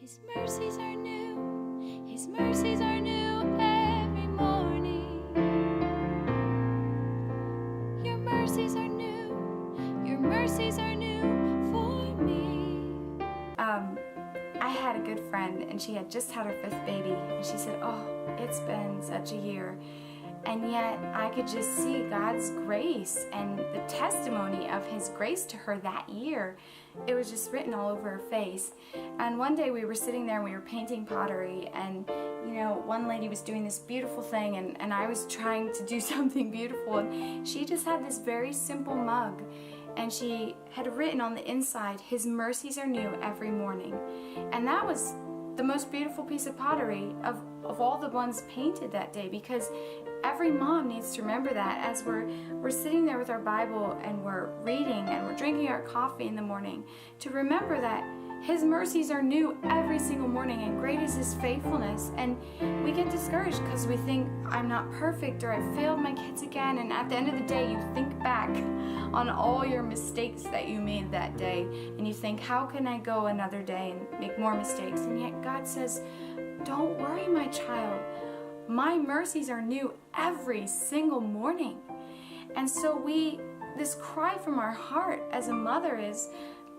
His mercies are new, His mercies are new every morning. Your mercies are new, your mercies are new for me. I had a good friend and she had just had her 5th baby and she said, oh, it's been such a year. And yet I could just see God's grace and the testimony of His grace to her that year. It was just written all over her face. And one day we were sitting there and we were painting pottery, and one lady was doing this beautiful thing and I was trying to do something beautiful, and she just had this very simple mug and she had written on the inside, His mercies are new every morning. And that was the most beautiful piece of pottery of all the ones painted that day, because every mom needs to remember that as we're sitting there with our Bible and we're reading and we're drinking our coffee in the morning, to remember that His mercies are new every single morning and great is His faithfulness. And we get discouraged because we think, I'm not perfect, or I failed my kids again, and at the end of the day you think back on all your mistakes that you made that day and you think, how can I go another day and make more mistakes? And yet God says, don't worry, my child, my mercies are new every single morning. And so this cry from our heart as a mother is,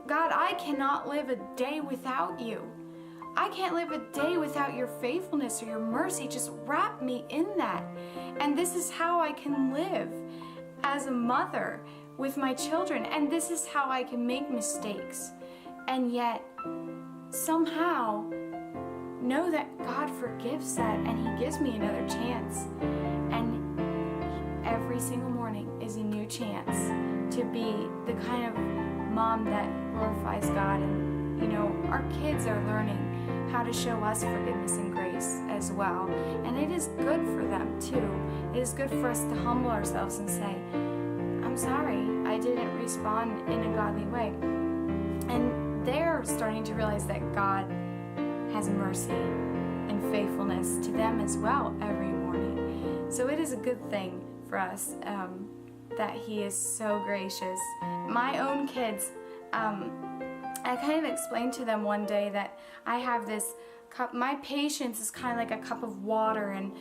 God, I cannot live a day without you. I can't live a day without your faithfulness or your mercy. Just wrap me in that. And this is how I can live as a mother with my children. And this is how I can make mistakes. And yet, somehow, know that God forgives that and He gives me another chance. And every single morning is a new chance to be the kind of mom that glorifies God. And our kids are learning how to show us forgiveness and grace as well. And it is good for them too. It is good for us to humble ourselves and say, I'm sorry, I didn't respond in a godly way. And they're starting to realize that God has mercy and faithfulness to them as well every morning. So it is a good thing for us that He is so gracious. My own kids, I kind of explained to them one day that I have this cup. My patience is kind of like a cup of water, and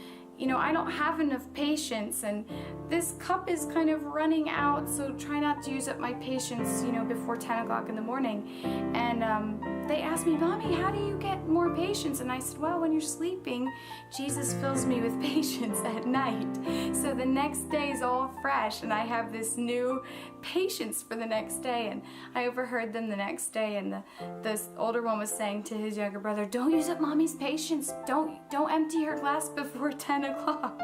I don't have enough patience, and this cup is kind of running out, so try not to use up my patience before 10 o'clock in the morning. And they asked me, Mommy, how do you get more patience? And I said, well, when you're sleeping, Jesus fills me with patience at night. So the next day is all fresh, and I have this new patience for the next day. And I overheard them the next day, and the older one was saying to his younger brother, don't use up Mommy's patience. Don't empty her glass before 10 o'clock.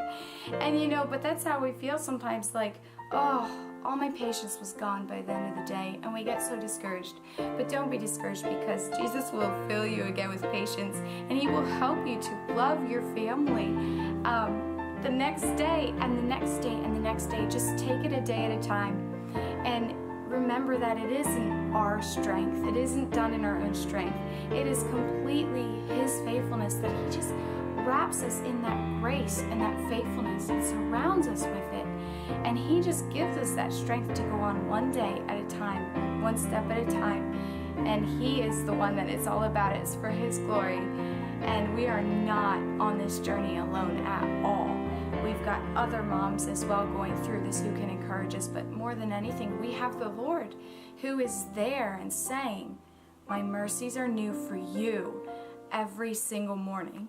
And but that's how we feel sometimes, like, oh, all my patience was gone by the end of the day, and we get so discouraged. But don't be discouraged, because Jesus will fill you again with patience, and He will help you to love your family the next day and the next day and the next day. Just take it a day at a time, and remember that it isn't our strength. It isn't done in our own strength. It is completely His faithfulness, that He just wraps us in that grace and that faithfulness and surrounds us with it. And He just gives us that strength to go on one day at a time, one step at a time. And He is the one that it's all about. It's for His glory. And we are not on this journey alone at all. We've got other moms as well going through this who can encourage us. But more than anything, we have the Lord who is there and saying, my mercies are new for you every single morning.